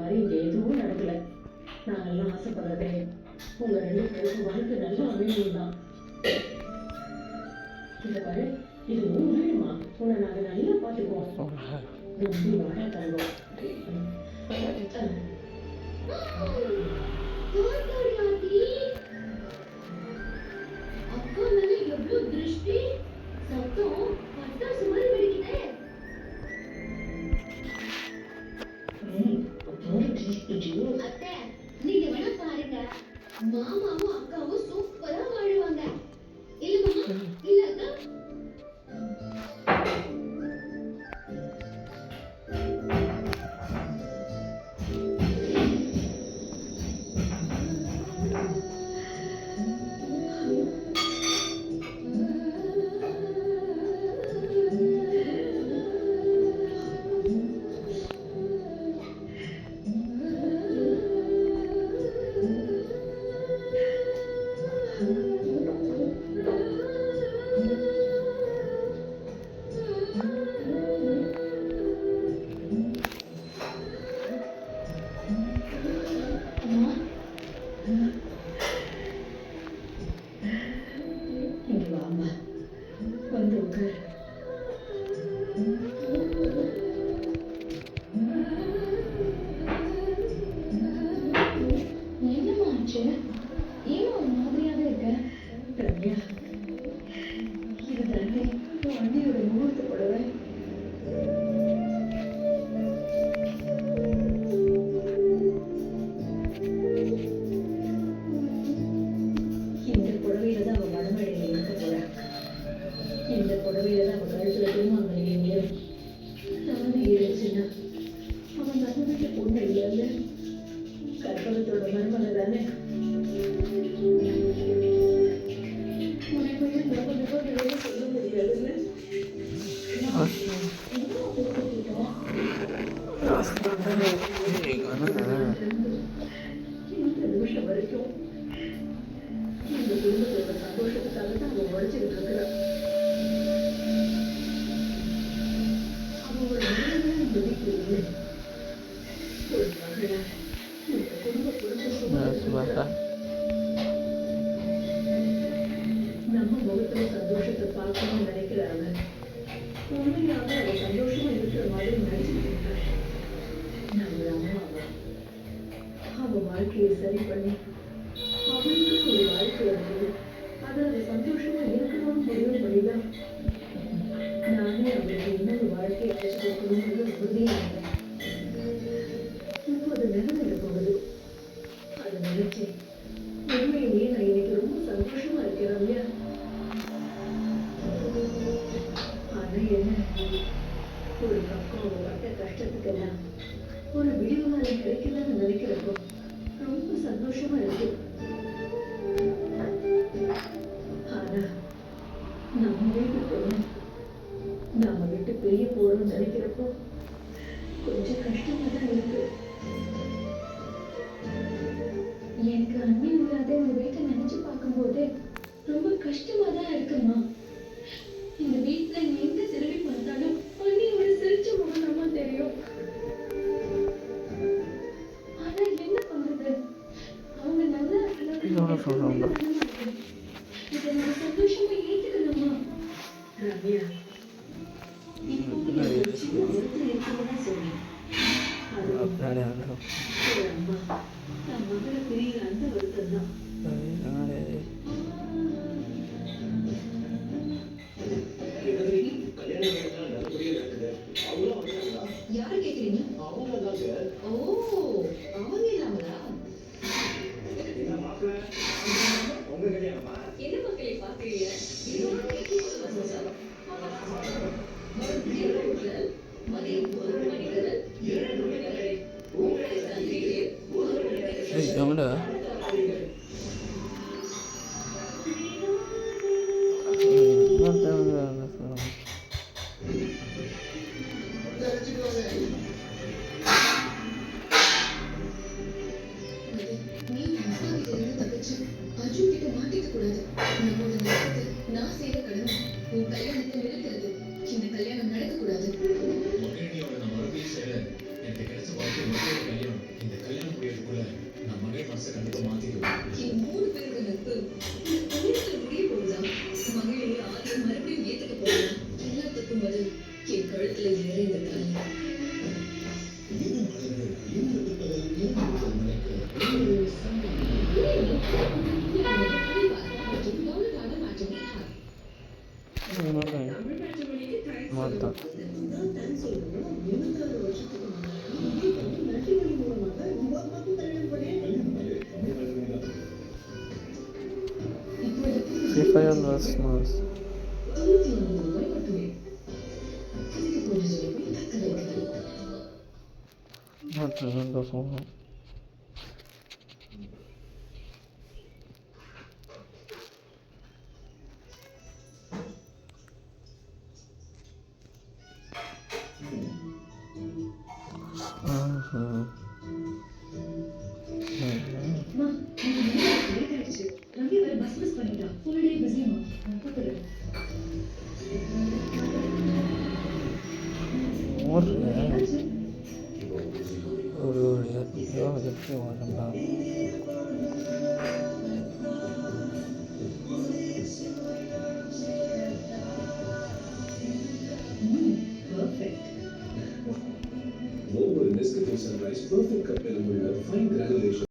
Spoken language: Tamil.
மாதிரி இங்கே எதுவும் நடக்கல. நாங்கெல்லாம் ஆசைப்படுறதே உங்க 2 பேருக்கும் வாழ்க்கை நல்லா அமையணும் தான். இந்த பாரு, இது உன் வீடுமா, உன்னை நாங்க நல்லா பார்த்துக்குவோம். நம்பி வாடா தங்கம். அக்கா மேல எவ்வளவு திருஷ்டி, சத்தம் பட்டாசு மாதிரி வெடிக்குதே. அத்தை, நீங்க வேணா பாருங்க, மாமாவும் அக்காவும் சூப்பரா வாழுவாங்க. இல்ல மாமா, இல்ல அக்கா. இங்க வாம்மா, வந்து உட்காரு. என்னம்மா ஆச்சு? ஏன் ஒரு மாதிரியாவே இருக்க? ரம்யா, இது தானே உன் அண்ணியோட முகூர்த்த புடவை. இந்த புடவையில தான் அவன் மணமேடையில இருக்க போறான். இந்த புடவையில தான் அவன் கழுத்துல திருமாங்கல்யம் ஏறும். தானே ஏறிச்சுன்னா அவன் நம்ம வீட்டு பொண்ணு இல்லைல்ல, கற்பகத்தோட மருமக தானே. உனக்கு நம்ம சொல்ல முடியாதுல்ல. இந்த நிமிஷம் வரைக்கும் இந்த குடும்பத்தோட சந்தோஷத்துக்காக தான் அவன் உழைச்சிக்கிட்டு இருக்கிறான். அவனோட மகன் இந்த வீட்டில் இல்லை. ஒரு மகனா இந்த குடும்ப நம்ம முகத்துல சந்தோஷத்தை பார்க்கணும்னு நினைக்கிறாங்க. உண்மையாக அவன் சந்தோஷமா இருக்கிற மாதிரி நினைச்சிட்டு இருக்கான். நம்ம அம்மாவா அவன் வாழ்க்கையை சரி பண்ணி அவனுக்கு ஒரு வாழ்க்கை அமைது, அது அவன் சந்தோஷமா இருக்கணும்னு முடிவு பண்ணிதான் நானே அவனுக்கு இன்னொரு வாழ்க்கையை அமைச்சு கொடுக்கணும்னு உறுதியா இருந்தேன். இப்போ அது நினைவிட போகுது. அதை நினைச்சேன் உண்மையிலேயே நான் இன்னைக்கு ரொம்ப சந்தோஷமா இருக்கிறேன் இல்லையா. ஆனா என்ன, ஒரு பக்கம் அவன் பட்ட கஷ்டத்துக்கெல்லாம் ஒரு விடிவு காலம் கிடைக்குதான்னு நினைக்கிறப்போ ரொம்ப சந்தோஷமா இருக்கு. ஆனா நம்ம வீட்டு பொண்ணு நாம விட்டு பிரிய போறோம்னு நினைக்கிறப்போ கொஞ்சம் கஷ்டமா தான் இருக்கு. எனக்கு அண்ணி இல்லாத ஒரு வீட்டை நினைச்சு பார்க்கும்போது ரொம்ப கஷ்டமா தான் இருக்குமா. இந்த வீட்டுல எங்க திரும்பி பார்த்தாலும் அண்ணியோட சிரிச்ச முகம் தான் தெரியும். ஆனா என்ன பண்றது, அவங்க நல்லா இருக்கணும். இதை நம்ம சந்தோஷமா ஏத்துக்கணுமா? ரம்யா, இப்போ ஒரு சின்ன வருத்தம் இருக்குன்னு சொன்னேன். அது ஒரு அம்மா தன் மகளை பிரிகிற அந்த வருத்தம் தான். யாரு கேக்குறீங்க? ஓ, அவங்க இல்லாமலா? என்ன மக்களே பாக்குறீங்க? மதியம் 1 மணி முதல் 2 மணி வரை உங்களை சந்திக்கிறேன். நீ அர்ஜுன் கிட்ட மாட்டிக்க கூடாது. நம்மளோட நேரத்தை நான் செய்த கடமை உன் கல்யாணத்தை நிறுத்துறது. இந்த கல்யாணம் நடக்க கூடாது. மகிழினியோட நான் மறுபடியும் செய்யல. எனக்கு கிடைச்ச வாழ்க்கை மற்றொரு கல்யாணம். மாட்டா இதுதான் தான் சொல்லணும். 26 வருஷத்துக்கு முன்னாடி நட்டிமணி மூலமாக விவாதமாக கல்யாணம் பண்ணி Free Fire vs Mars. 24 ரூபாய் மட்டுமே. இதுக்கு கொஞ்சம் சொல்லி தக்கதை வைக்கிறது. மாற்று சந்தோஷம். அம்மா, லேட் ஆயிடுச்சு. ரவி வேற பஸ் மிஸ் பண்ணிட்டான். ஃபுல் டே பிஸிமா. நான் கூப்பிடுறேன். என்னாச்சு? ஒரு எப்படி வாழலாம் Perfect. ஒவ்வொரு நெஸ்கஃபே சன்ரைஸ் பெர்ஃபெக்ட் கப்பில்